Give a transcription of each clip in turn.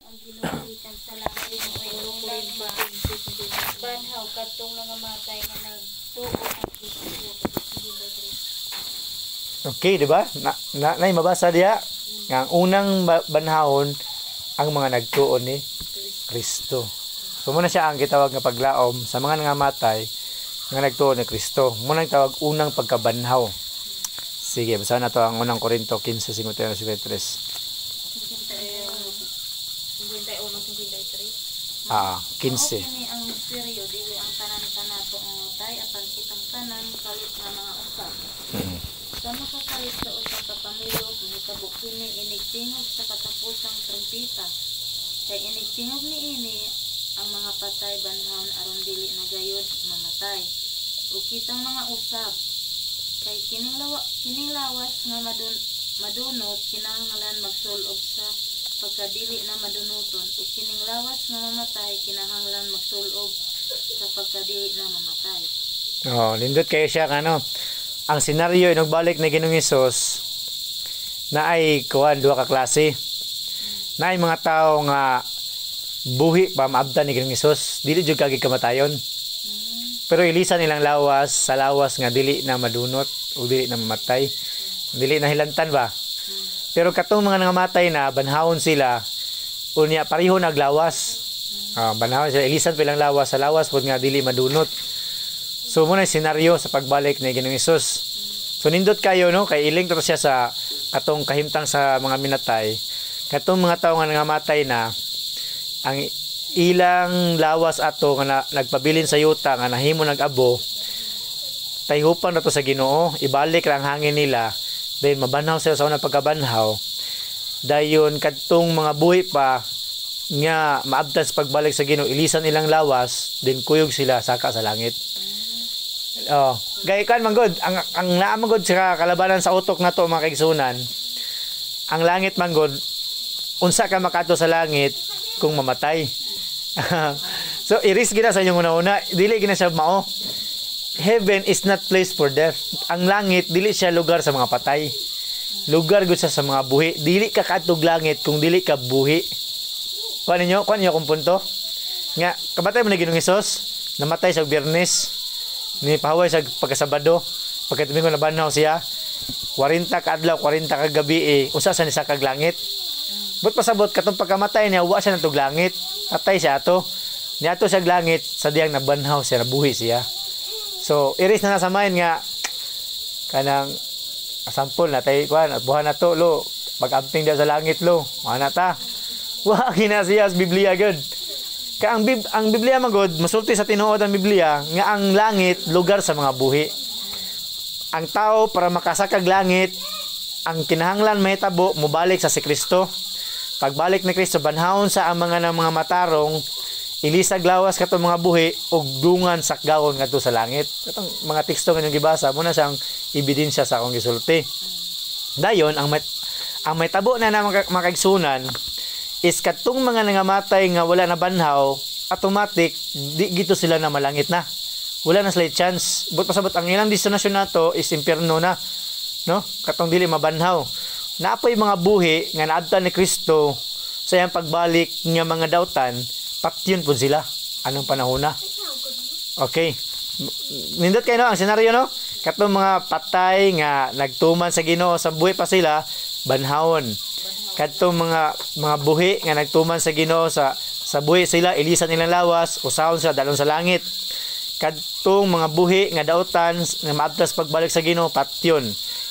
ang ginulikan sa langit may ulan ba banhaw katong nangamatay nga nagtuo ang Kristo. Okay, di ba? Na mabasa diya nga ang unang banhawon ang mga nagtuon ni Kristo. So muna siya ang gitawag nga paglaom sa mga nangamatay nga nagtuon ni Kristo. Muna ang tawag unang pagkabanhaw. Sige, basahin na to ang unang Korinto 15:51-53. 15. Kini ang misteryo dili ang tanan-tanan to ang tay apan kitang tanan kalit nga mga usab. Sa makasalit sa usab ka pamilyo mahitabo kini inigtingog sa katapusang trumpeta. Kay inigtingog niini ang mga patay banhawn aron dili na gayud mamatay. Ug kitang mga usab kay kining lawas nga madunot kinahanglan magsulob sa pagkadili na madunuton ug kining lawas nga mamatay kinahanglan magsulob sa pagkadili na mamatay. Lindot kayo siya ano. Ang senaryo inugbalik ni Ginoong Hesus na ay kuan duha ka klase. Na ay mga tao nga buhi pa maabtan ni Ginoong Hesus, dili jud kagi kamatayon. Pero ilisan nilang lawas sa lawas nga dili na madunot o dili na mamatay. Dili na hilantan ba? Pero katong mga nangamatay na banhawon sila unya pareho naglawas. Banhawon sila ilisan pilang lawas sa lawas pud nga dili madunot. So muna yung senaryo sa pagbalik ni Ginoong Hesus. So nindot kayo no kay iling to siya sa katong kahimtang sa mga minatay. Katong mga tawo nga nangamatay na ang ilang lawas ato nga nagpabilin sa yuta nga nahimo nag-abo tayhupan na to sa Ginoo, ibalik ra ang hangin nila. Then mabanhaw sila sa unang pagkabanhaw. Dayon kadtong mga buhi pa nga maabtan sa pagbalik sa Ginoo, ilisan ilang lawas, then kuyog sila saka sa langit. Gay kan manggod ang naamagod sa kalabanan sa utok na to mga kaigsunan. Ang langit manggod unsa ka makato sa langit kung mamatay. So i-risk gina sa inyong una-una, dili gina siya mao. Heaven is not place for death. Ang langit dili siya lugar sa mga patay. Lugar gud sa mga buhi. Dili ka katog langit kung dili ka buhi. Kuan niyo kung punto. Nga kabatay mo na Ginoong Hesus, namatay sa Biyernes. Ni pahuway sa pagkasabado, pagkadomingo na banhaw siya. 40 ka adlaw, 40 ka gabi usa sa ni sa kag langit. But pasabot katong pagkamatay niya wa siya natog langit. Patay siya ato. Niadto siya langit sa diyang nabanhaw siya, nabuhi siya. So, iris na sa mind nga kanang asampol na tayo kuan at buhan na to lo pag-amping daw sa langit lo mana ta wa kinasiyas Biblia gud ka ang Biblia magod masulti sa tinuod ang Biblia nga ang langit lugar sa mga buhi. Ang tao para makasakag langit ang kinahanglan mahitabo mobalik sa si Kristo. Pagbalik ni Kristo banhawon sa ang mga matarong ilisag lawas kato mga buhi og dungan sakgawon ngadto sa langit. Katong mga teksto nga gibasa mo na siyang ebidensya sa akong gisulti. Dayon ang may tabo na makaigsunan is katong mga nangamatay nga wala na banhaw, automatic di gito sila na malangit na. Wala na sila chance. But pasabot ang ilang destinasyon nato is impierno na. No? Katong dili mabanhaw. Naapoy mga buhi nga naadtan ni Kristo sa iyang pagbalik nga mga dautan. Patyon po sila. Anong panahon na? Okay. Nindot kayo no? Ang senaryo no? Katong mga patay nga nagtuman sa Ginoo sa buhi pa sila, banhawon. Katong mga buhi nga nagtuman sa Ginoo sa buhi sila, ilisan nilang lawas, usahon sila dalon sa langit. Katong mga buhi nga dautan nga maabtas pagbalik sa Ginoo, patyon.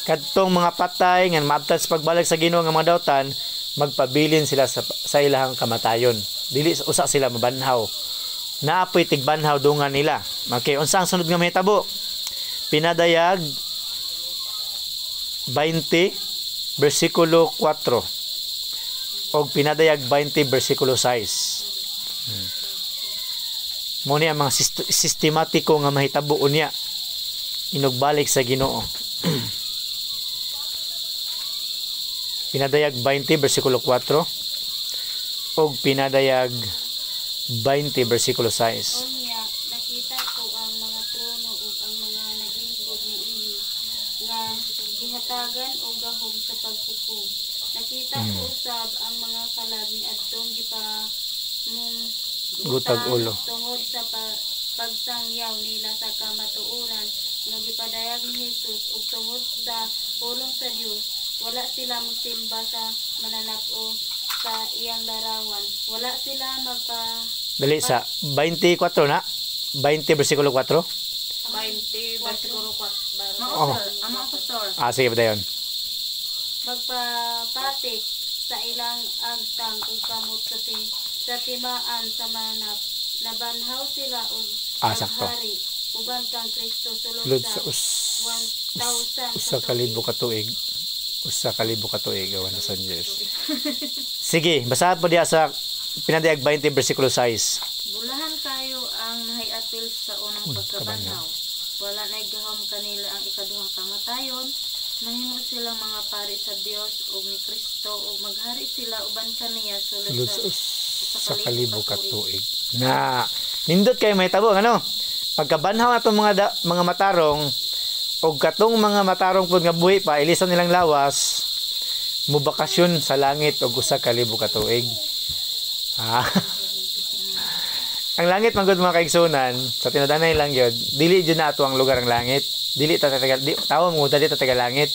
Katong mga patay nga maabtas pagbalik sa Ginoo nga mga dautan, magpabilin sila sa ilahang kamatayon. Dili usa sila mabanhaw. Naapoy tigbanhaw dungan nila. Okay, unsa ang sunod nga mahitabo? Pinadayag 20 bersikulo 4 og pinadayag 20 bersikulo 6. Mo ni ang mga sistematiko nga mahitabo unya inugbalik sa Ginoo. Pinadayag 20 bersikulo 4 og pinadayag 20 bersikulo 6. Unya nakita ko ang mga trono ug ang mga naglingkod niini nga gihatagan og gahom sa paghukom. Nakita ko usab ang mga kalag ni adtong Gutag ulo. tungod sa pagsangyaw nila sa kamatuoran nga gipadayag ni Jesus ug tungod sa pulong sa Dios wala sila mosimba sa mananap-o sa iyang larawan. Wala sila Dali sa 24 na. 20 versikulo 4. 20 versikulo 4. Oh. Amo pastor. Sige ba dayon? Magpapatik sa ilang agtang ug kamot sa timaan sa manap. Nabanhaw sila og Sakto. hari uban kang Kristo sulod Sulod sa sa 1,000 usa ka libo ka tuig. Usa ka libo ka tuig awan sa years. Sige, basahan po diya sa pinadayag 20 versikulo 6. Bulahan kayo ang nahiapil sa unang pagkabanhaw. Wala na igahom kanila ang ikaduhang kamatayon. Mahimo silang mga pari sa Dios ug ni Kristo ug maghari sila uban kaniya sulod sa kalibo ka tuig. Na nindot kay mahitabo ano? Pagkabanhaw atong mga matarong og katong mga matarong pud nga buhi pa ilisan nilang lawas mubakasyon sa langit og usa ka libo ka tuig. Ang langit magud mga kaigsunan sa tinudanay lang gyud dili jud na ato ang lugar ang langit. Dili ta tawo mo dili ta taga langit.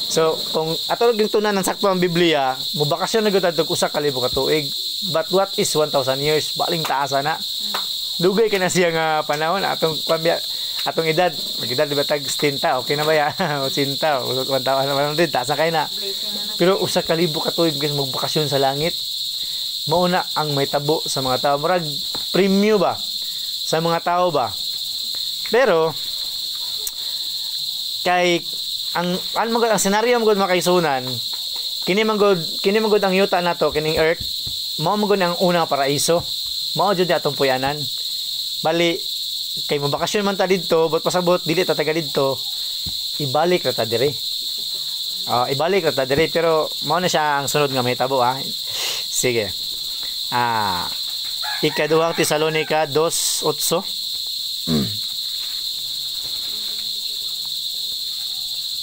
So kung ato gyud tunan ng sakto ang Biblia, mubakasyon na gyud adto usa ka libo ka tuig. But what is 1,000 years? Baling taasa na. Dugay ka na siya nga panahon atong edad. Mag-edad di ba tag 60? Okay na ba ya? O 60 o 1,000 naman din taasa kay na. Pero usa ka libo ka tuig guys magbakasyon sa langit. Mauna ang may tabo sa mga tao. Murag premyo ba sa mga tao ba? Pero kay ang senaryo magud makaisunan kini magud ang yuta nato kining earth mao magud ang unang paraiso. Mao jud atong puyanan. Bali kay mabakasyon man ta didto, but pasabot dili ta taga didto. Ibalik ra ta dire. Ibalik ra ta dire pero mao na siya ang sunod nga mahitabo Sige. Ikaduhang Tesalonica 2:8.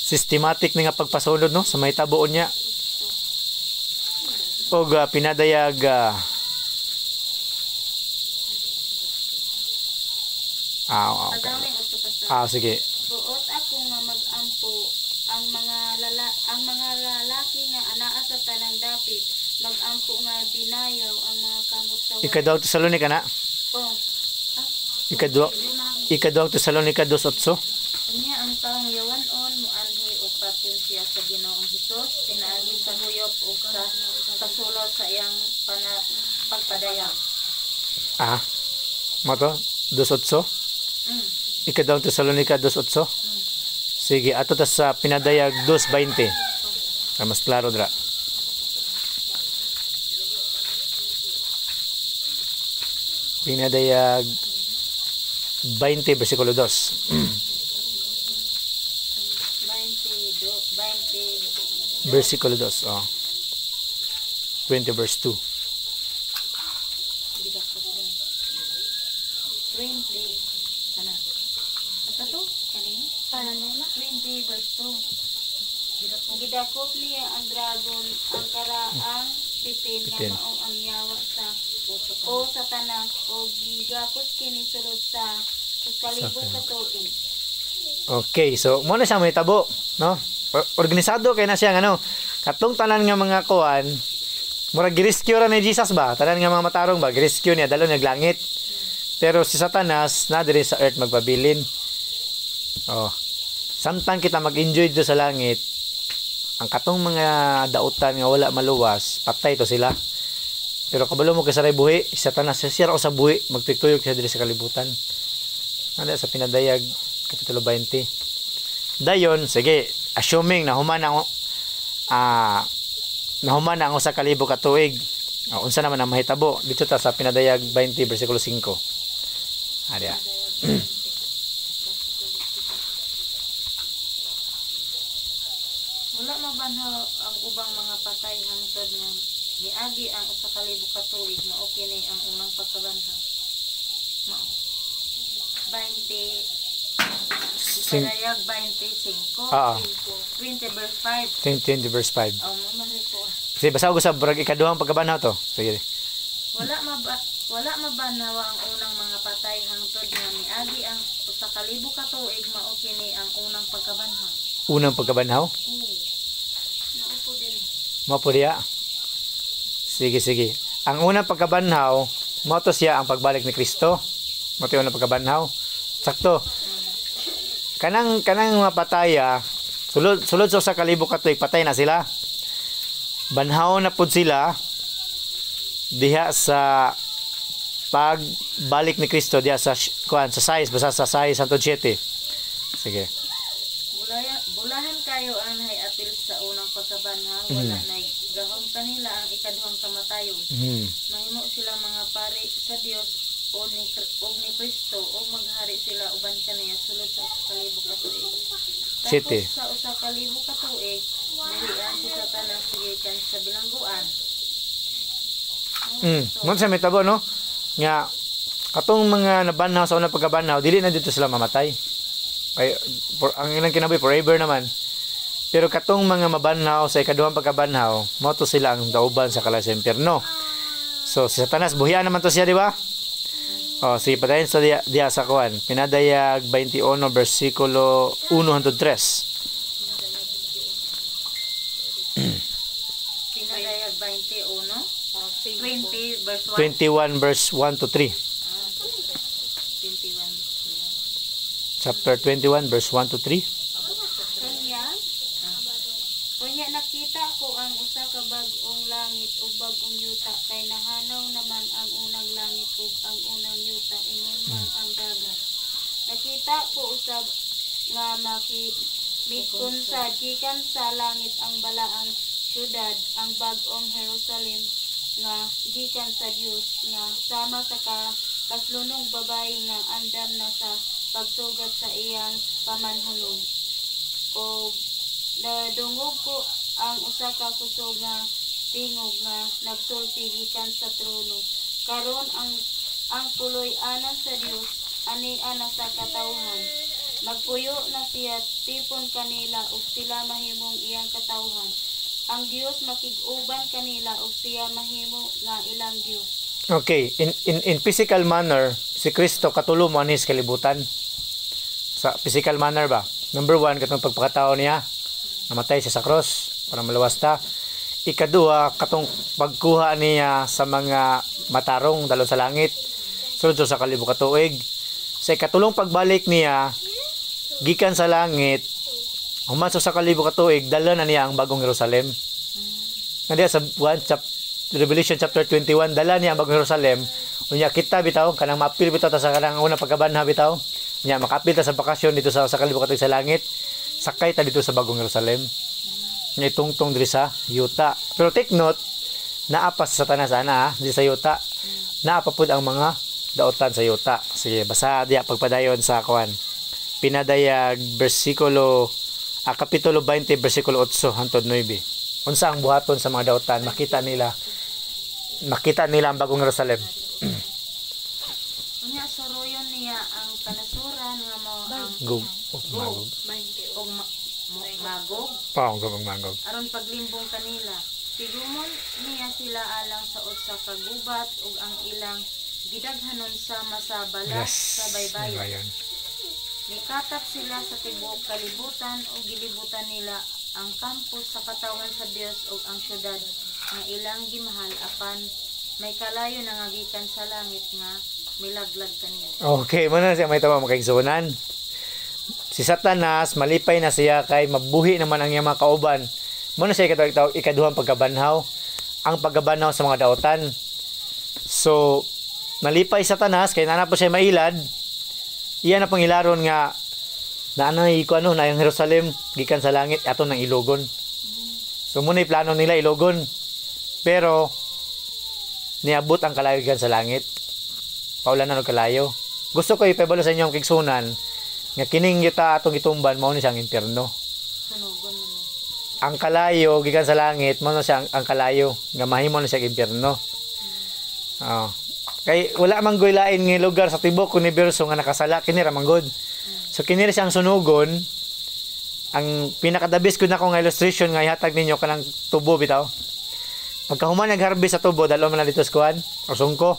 Systematic ni nga pagpasulod no sa mahitaboon niya. Og pinadayag sige. Buot ako nga magampo ang mga lalaki nga anaa sa tanang dapit magampo nga binayaw ang mga kamot sa Ikaduhang Tesalonica na. Ikaduhang Tesalonica 2:8. Niya ang taong yawanon muanhi og patensya sa Ginoong Hesus pinaagi sa huyop o sa pasulod sa iyang pagpadayag. Mo to 2:8. Ikaduhang Tesalonica 2:8. Sige, ato ta sa pinadayag 2:20. Para mas klaro dra. Pinadayag 20 versikulo 2. 20 versikulo 2. 20 verse 2. 20 sana. Apa to? Kaning? Para nila 20 verse 2. Gidakop niya ang dragon ang karaang pitin nga mao ang yawa sa tanan o gigapos kini sulod sa kalibot ka tuig. Okay, so mo na siya may tabo, no? Organisado kay na siya ano. Katong tanan nga mga kuan, murag gi-rescue ra ni Jesus ba? Tanan nga mga matarong ba, gi-rescue niya dalo nag langit. Pero si Satanas na diri sa earth magpabilin. Samtang kita mag-enjoy do sa langit, ang katong mga dautan nga wala maluwas, patay to sila. Pero kabalo mo kay saray buhi, si Satanas siya ra sa buhi, magtuyok siya diri sa kalibutan. Ano sa pinadayag kapitulo 20. Dayon, sige, assuming na human ang usa ka libo ka tuig. Unsa naman ang mahitabo? Dito ta sa pinadayag 20 versikulo 5. Adya. Wala mabanhaw ang ubang mga patay hangtod nga niagi ang usa ka libo ka tuig mao kini ang unang pagkabanhaw. Mao 20 Pinadayag 25 20 verse 5. 20 verse 5. Mamari ko. Sige, basa ko sa ikaduhang pagkabanhaw to. Sige. Wala mabanawa ang unang mga patay hangtod nga miagi ang usa ka libo ka tuig mao kini ang unang pagkabanhaw. Unang pagkabanhaw? Oo. Naupo din. Mapo diya. Sige, sige. Ang unang pagkabanhaw, mao to siya ang pagbalik ni Kristo. Mao to yung unang pagkabanhaw. Sakto. Kanang mga pataya, sulod sa usa ka libo ka tuig, patay na sila. Banhaw na pud sila diha sa pagbalik ni Kristo diha sa kuan sa size basta sa size 107. Sige. Bulahan kayo ang nahiapil sa unang pagkabanhaw, wala nay gahom kanila ang ikaduhang kamatayon. Mahimo silang mga pari sa Dios o ni Kristo o maghari sila uban kaniya sulod sa usa ka libo ka tuig. Tapos sa usa ka libo ka tuig, buhian si Satanas gikan sa bilangguan. Mo sa mitabo no nga katong mga nabanhaw sa unang pagkabanhaw dili na dito sila mamatay. Kay ang ilang kinabuhi forever naman. Pero katong mga mabanhaw sa ikaduhang pagkabanhaw, mao to sila ang dauban sa kalas sa impierno. So si Satanas buhian naman to siya, di ba? Oh, si padayon sa diya sa kuan. Pinadayag 21 bersikulo 1 hangtod 3. Pinadayag 21 20 verse 1. 21 verse 1 to 3. 21. Chapter 21 verse 1 to 3. Kunya nakita ko ang usa ka bag-ong langit ug bag-ong yuta kay nahanaw naman ang unang langit ug ang unang yuta ingon man ang dagat. Nakita ko usab nga mikon sa gikan sa langit ang balaang syudad, ang bag-ong Jerusalem nga gikan sa Dios nga sama sa kaslunong babayi nga andam na sa pagsugat sa iyang pamanhulog. O nadungog ko ang usa ka kusog nga tingog nga nagsulti gikan sa trono. Karon ang puloy anan sa Dios ani ana sa katawhan. Magpuyo na siya tipon kanila ug sila mahimong iyang katawhan. Ang Dios makig-uban kanila ug siya mahimo nga ilang Dios. Okay, in physical manner, si Kristo katulo mo ani sa kalibutan. Sa physical manner ba? Number 1, katong pagpakatao niya, namatay siya sa cross para maluwas ta. Ikaduha, katong pagkuha niya sa mga matarong dalo sa langit, sulod sa kalibo ka tuig. Sa ikatulong pagbalik niya, gikan sa langit, human sa kalibo ka tuig, dala na niya ang bagong Jerusalem. Nandiya sa Revelation chapter 21, dala niya ang bagong Jerusalem. Unya kita bitaw, kanang maapil bitaw ta sa kanang unang pagkabanhaw bitaw. Unya makapil ta sa bakasyon dito sa kalibo ka tuig sa langit. Sakay ta dito sa bagong Jerusalem. Nga itungtong diri sa yuta. Pero take note, naapa sa Satanas ana di sa yuta. Naapa pud ang mga daotan sa yuta. Sige, basa diya pagpadayon sa kuan. Pinadayag kapitulo 20 bersikulo 8 hangtod 9. Unsa ang buhaton sa mga daotan, makita nila ang bagong Jerusalem. Unya suruyon niya ang kanasuran nga mao ang magog. Magog. Aron paglimbong kanila. Tigumon niya sila alang sa usa ka gubat ug ang ilang gidaghanon sama sa balas sa baybayon. Nikatap sila sa tibuok kalibutan o gilibutan nila ang kampos sa katawan sa Dios ug ang syudad nga ilang gimahal apan may kalayo na nga gikan sa langit nga milaglag kanila. Okay, muna siya may tama makaigsunan. Si Satanas malipay na siya kay mabuhi naman ang iyang mga kauban. Muna siya ikaduhang pagkabanhaw, ang pagkabanhaw sa mga daotan. So nalipay Satanas kay nana po siya mailad. Iyan na pang ilaron nga na yung Jerusalem gikan sa langit ato nang ilogon. So muna plano nila ilogon. Pero niabot ang kalayo gikan sa langit. Paulanan og kalayo. Gusto ko ipabalo sa inyo ang kigsunan nga kining yuta atong gitumban mao ni siyang impierno. Sunugon mo. Ang kalayo gikan sa langit mao na siya ang kalayo nga mahimo na siya impierno. Kay wala man goy lain nga lugar sa tibok universo nga nakasala kini ra manggod. So kini ra siyang sunugon. Ang pinakadabis ko na ko nga illustration nga ihatag ninyo kanang tubo bitaw. Pagkahuman nag-harvest sa tubo dalo man na dito sa kuan o sungko.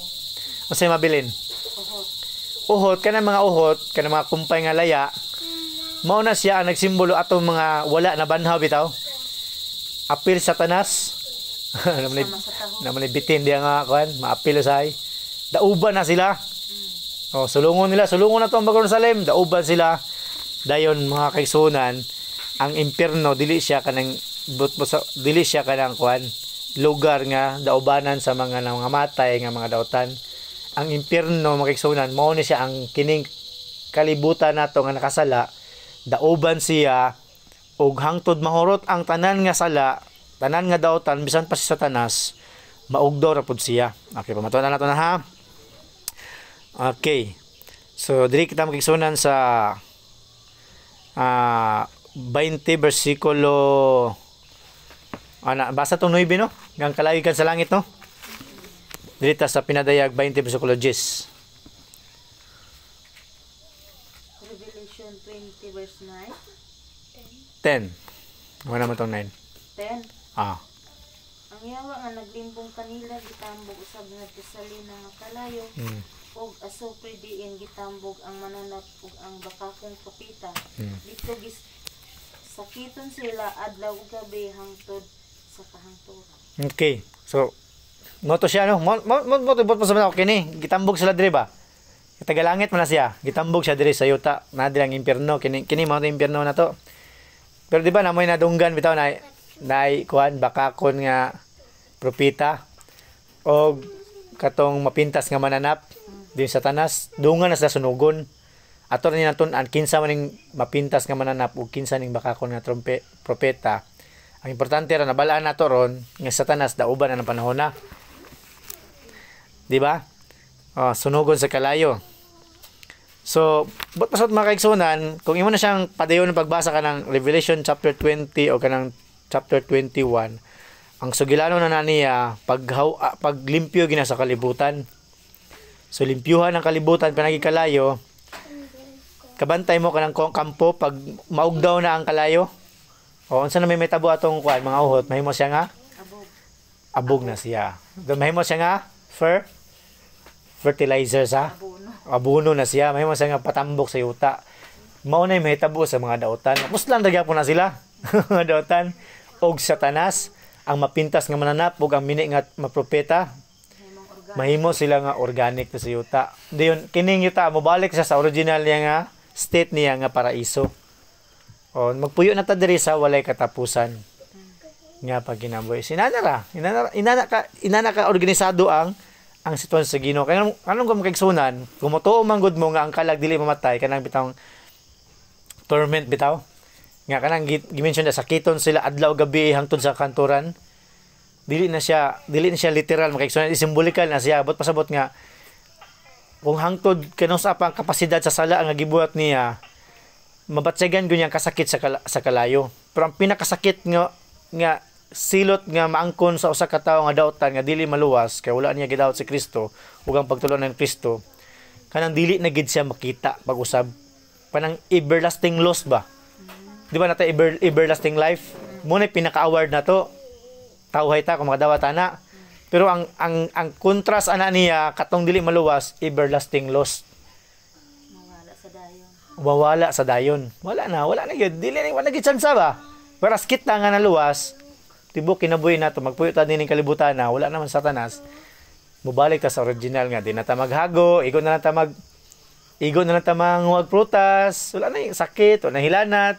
Unsay mabilin? Uhot. Uhot kanang mga uhot, kanang mga kumpay nga laya. Mao na siya ang nagsimbolo atong mga wala na banhaw bitaw. Apil sa tanas. Naman Sama sa taho. naman bitin diya nga kuan, maapil usay. Dauban na sila. Oh, sulungon na to ang bagong Jerusalem, dauban sila. Dayon mga kaigsunan, ang impierno dili siya kanang dili siya kanang kuan, lugar nga daubanan sa mga matay nga mga dautan. Ang impierno mga kaigsunan, mao ni siya ang kining kalibutan nato nga nakasala. Dauban siya ug hangtod mahurot ang tanan nga sala, tanan nga dautan bisan pa si Satanas, maugdo ra pud siya. Okay, pamatuan na nato na ha. Okay. So diri kita makigsunan sa 20 bersikulo basa tong 9 no? Ngang kalawigan sa langit no? Diri ta sa pinadayag 20 bersikulo 10. Revelation 20 verse 9. 10. Wala naman tong 9. 10. Ang yawa nga naglimbong kanila gitambog usab nga tisalina nga kalayo og asupre diin gitambog ang mananap ug ang bakakong propeta. Dito sakiton sila adlaw ug gabi hangtod sa kahangturan. Okay. So moto siya no? Moto sa mga kini gitambog sila diri ba? Tagalangit man na siya. Gitambog siya diri sa yuta. Na diri ang impierno kini mao impierno na to. Pero di ba namoy nadunggan bitaw na kuan bakakon nga propeta o katong mapintas nga mananap din sa tanas dungan na sa sunugon ato ni naton an kinsa maning mapintas nga mananap ug kinsa ning bakakon nga propeta. Ang importante ra nabalaan nato ron nga sa tanas dauban ang panahon na, di ba? Sunugon sa kalayo. So but pasot mga kaigsunan, kung imo na siyang padayon pagbasa ka ng Revelation chapter 20 o kanang chapter 21, ang sugilano na niya paglimpyo gina sa kalibutan. So limpyuhan ang kalibutan panagi kalayo. Kabantay mo kanang kampo pag maugdaw na ang kalayo. O unsa na may tabo atong kuan mga uhot, mahimo siya nga abog na siya. Mahimo siya nga fertilizer sa abono na siya. Mahimo siya nga patambok sa yuta. Mao na may tabo sa mga dautan. Muslan dagyapon na sila. Mga dautan og Satanas ang mapintas nga mananap ug ang mini nga mapropeta. Mahimo sila nga organic sa yuta. Diyon kining yuta mobalik siya sa original niya nga state niya nga paraiso. O magpuyo na ta diri sa walay katapusan. Nga pag ginabuhi. Inana ka organisado ang sitwasyon sa Ginoo. Kaya anong gumakaigsunan, kung matuo man gud mo nga ang kalag dili mamatay kanang bitang torment bitaw. Nga kanang gimension na sakiton sila adlaw gabi hangtod sa kanturan. Dili na siya literal makaigsunan, simbolikal na siya. Abot pasabot nga kung hangtod kanus apa ang kapasidad sa sala nga gibuhat niya, mabatsagan gyud kasakit sa kalayo. Pero ang pinakasakit nga silot nga maangkon sa usa ka tawo nga daotan nga dili maluwas kay wala niya gidawat si Kristo ug ang pagtulon ng Kristo, kanang dili na gid siya makita pag-usab panang everlasting loss ba. Di ba nato everlasting life? Muna pinaka-award na to. Tawhay ta kung makadawat ana. Pero ang contrast ana niya katong dili maluwas, everlasting loss. Mawala sa dayon. Wala na gyud. Dili na gid chance ba. Paras kita nga naluwas, tibok kinabuhi nato magpuyo ta dining kalibutan na wala naman Satanas. Mubalik ta sa original nga di na ta maghago, igon na ta manguwag prutas, wala na yung sakit, wala na hilanat.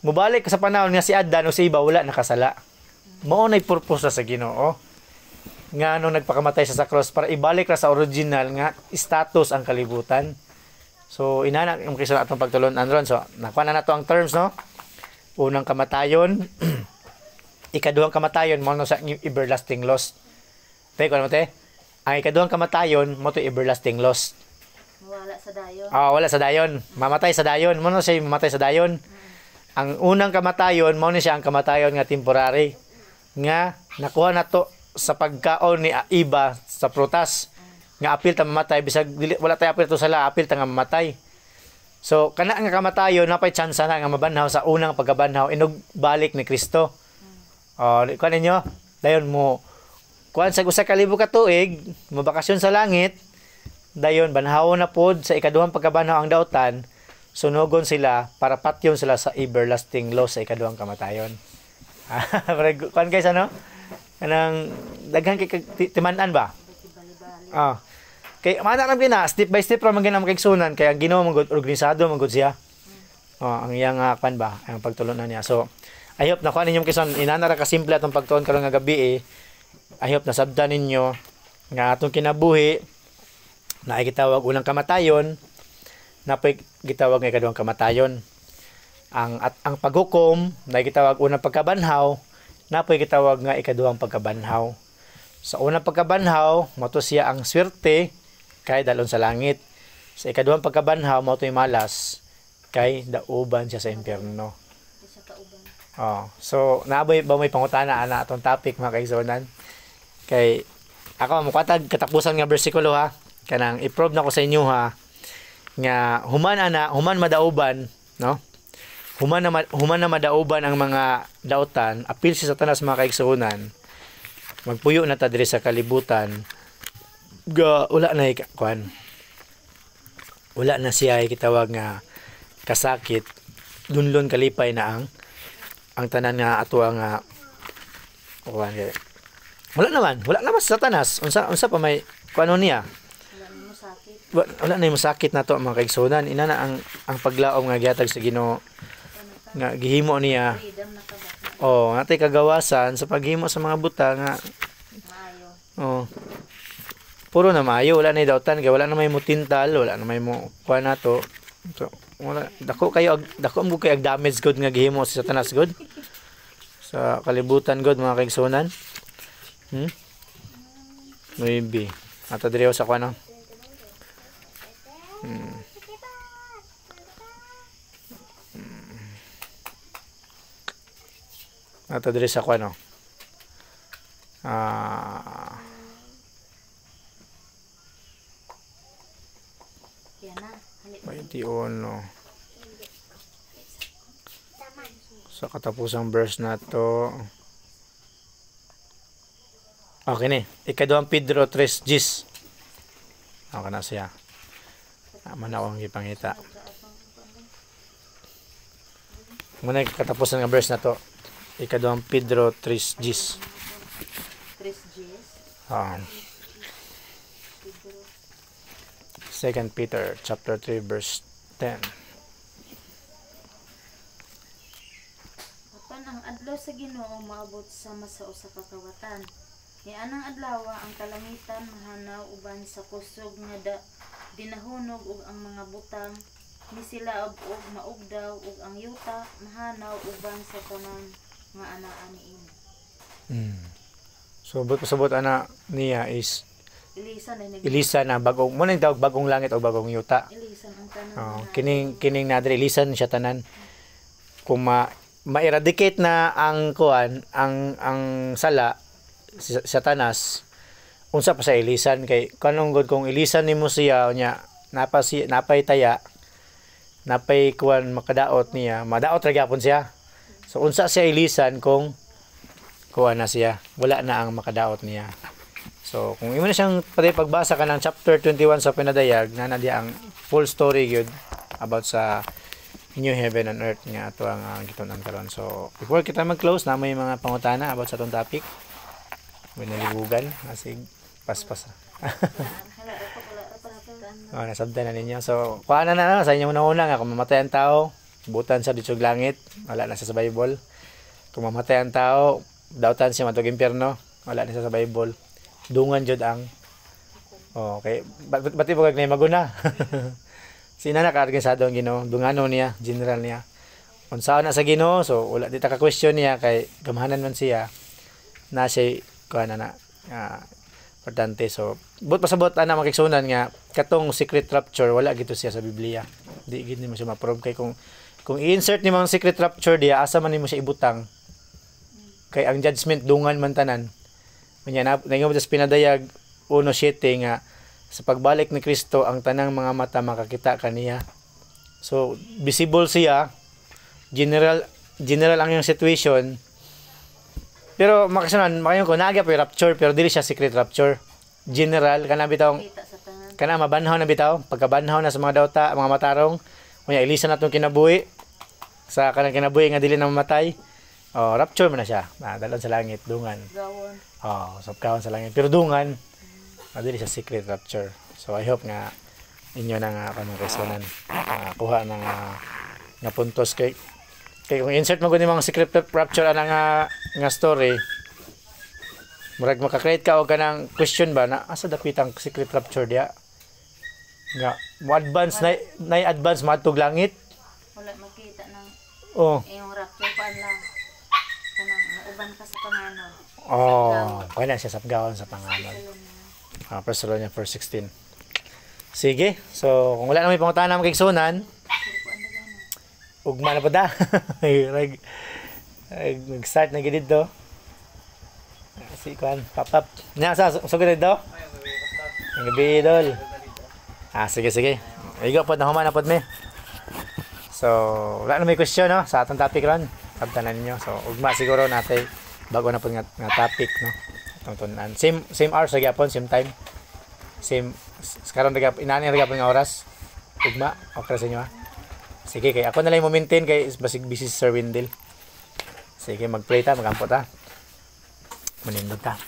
Mubalik sa panahon nga si Adan o si iba wala nakasala. Mao nay purpose sa Ginoo nga nung nagpakamatay sa cross para ibalik ra sa original nga status ang kalibutan. So inana yung kisa atong pagtulon andron. So nakuha na nato ang terms no. Unang kamatayon, ikaduhang kamatayon mo sa everlasting loss. Tay ko ano te? Ang ikaduhang kamatayon mo to everlasting loss. Wala sa dayon. Wala sa dayon. Mamatay sa dayon. Mo siya mamatay sa dayon. Ang unang kamatayon mo ni siya ang kamatayon nga temporary. Nga nakuha na to sa pagkaon ni iba sa prutas. Nga apil ta mamatay bisag wala tay apil to sala, apil ta nga mamatay. So kana nga kamatayon napay chance na nga mabanhaw sa unang pagkabanhaw inog balik ni Kristo. Kuan ninyo, dayon mo kuan sa usa ka libo ka tuig, mabakasyon sa langit, dayon banhawon na pod sa ikaduhang pagkabanhaw ang dautan, sunugon sila para patyon sila sa everlasting loss sa ikaduhang kamatayon. Kuan guys ano? Kanang daghan kay timan-an ba? Ah. Kay mana lang gina step by step ra man ginam kay sunan kay ang Ginoo man gud organisado man gud siya. Ang iyang kan ba, ang pagtulunan niya. So I hope na kuan ninyo kison inana ra ka simple atong pagtuon karon nga gabi I hope nasabdan ninyo nga atong kinabuhi na ay gitawag unang kamatayon, na pay gitawag nga ikaduhang kamatayon. Ang paghukom na gitawag unang pagkabanhaw, na pay gitawag nga ikaduhang pagkabanhaw. Sa unang pagkabanhaw, mato siya ang swerte kay dalon sa langit. Sa ikaduhang pagkabanhaw, mato malas kay dauban siya sa impyerno. So naaboy ba may pangutana ana atong topic mga kaigsunan? Kay ako mukwatag katapusan nga bersikulo ha. Kanang i-prove na ko sa inyo ha nga human madauban, no? Human na madauban ang mga dautan, apil si Satanas mga kaigsunan. Magpuyo na ta diri sa kalibutan. Wala na kuan. Wala na siya kitawag nga kasakit. Dunlon kalipay na ang tanan nga ato nga kuan kay. Wala naman sa Satanas. Unsa pa may kuano niya? Wala na yung sakit na to mga kaigsunan. Ina na ang paglaom nga gihatag sa Ginoo nga gihimo niya. Natay kagawasan sa paghimo sa mga buta nga puro na maayo, wala na dautan kay wala na may mutintal, wala na may mo kuha na to. So wala dako mo kay damage good nga gihimo sa Satanas good sa kalibutan good mga kaigsunan. Maybe ata diri sa kuno. Ata diri sa kuno. Sa katapusang verse na to. Okay ni. Ikaduhang Pedro 3:10. Okay na siya. Manawang gipangita. Muna katapusan nga verse na to. Ikaduhang Pedro 3:10. 2 Peter chapter 3 verse 10. Apan ang adlaw sa Ginoo maabot sama sa usa ka kawatan. Ni anang adlawa ang kalangitan mahanaw uban sa kusog nga dinahunog ug ang mga butang ni sila og maugdaw ug ang yuta mahanaw uban sa tanan nga anaa niini. So sabot ana niya is Ilisan na bagong mo nang tawag bagong langit o bagong yuta. Ilisan ang tanan. Kining nadre ilisan siya tanan. Kung ma-eradicate na ang kuan, ang sala sa Satanas, unsa pa sa ilisan kay kanong god kung ilisan nimo siya nya napay taya, napay kuan makadaot niya, madaot ra gyapon siya. So unsa siya ilisan kung kuan na siya, wala na ang makadaot niya. So, kung imo na siyang pagbasa ka ng chapter 21 sa pinadayag, na diya ang full story gyud about sa new heaven and earth nga ato ang gitunan karon. So, before kita mag-close na may mga pangutana about sa atong topic. May nalibugan, asig paspas. Nasabtan na ninyo. So, kuha na sa inyo una nga kung mamatay ang tao, butan sa dito langit, wala na siya sa Bible. Kung mamatay ang tao, dautan siya matug impyerno, wala na siya sa Bible. Dungan jud ang okay bati pag nay maguna sina na kaorganisado ang Ginoo dungano niya general niya unsa na sa Ginoo so wala di ta ka question niya kay gamahanan man siya na siya kuan na importante so but pasabot ana makigsunan nga katong secret rapture wala gito siya sa Biblia di gid nimo siya ma-prove kay kung i-insert nimo ang secret rapture diya asa man nimo siya ibutang kay ang judgment dungan man tanan. Kanya nangyo sa pinadayag 1:7 nga sa pagbalik ni Kristo ang tanang mga mata makakita kaniya. So visible siya, general ang yung situation. Pero makasunan makayon ko naagya pa rapture pero dili siya secret rapture. General kana bitawng kana mabanhaw na bitaw, pagkabanhaw na sa mga dawta, mga matarong, unya ilisan natong kinabuhi sa kanang kinabuhi nga dili na mamatay. Oh, rapture man na siya. Dalon sa langit, dungan. Gawon. Oh, sapkawan sa langit. Pero dungan, dili siya secret rapture. So I hope nga inyo na nga kanang kaysunan kuha ng nga puntos kay kung insert mo gud mga secret rapture ana nga story, murag maka-create ka og kanang question ba na asa dapitang secret rapture dia nga mo advance na advance matug langit. Wala makita ng Oh. yung rapture pa lang. Kanang uban ka sa panganod. Oh, kaya siya sapgawon sa pangalan. 1 Thessalonians 4:16. Sige. So, kung wala na may pangutan na magkiksunan, ugma na pa da. Nag-start na gid dito. Si Kwan, pop-up. Nya sa sugod dito. Ang gabi dol. Sige. Igo pod na human na pod me. So, wala na may question no sa atong topic ron. Pagtanan niyo. So, ugma siguro natay bago na pod nga topic no. Atong tunan. Same hours sa gyapon, same time. Same karon inani ra gyapon nga oras. Ugma, okay sa inyo ha. Sige kay ako na lang mo maintain kay basig busy si Sir Windel. Sige, mag-pray ta, mag-ampot ta. Manindot ta.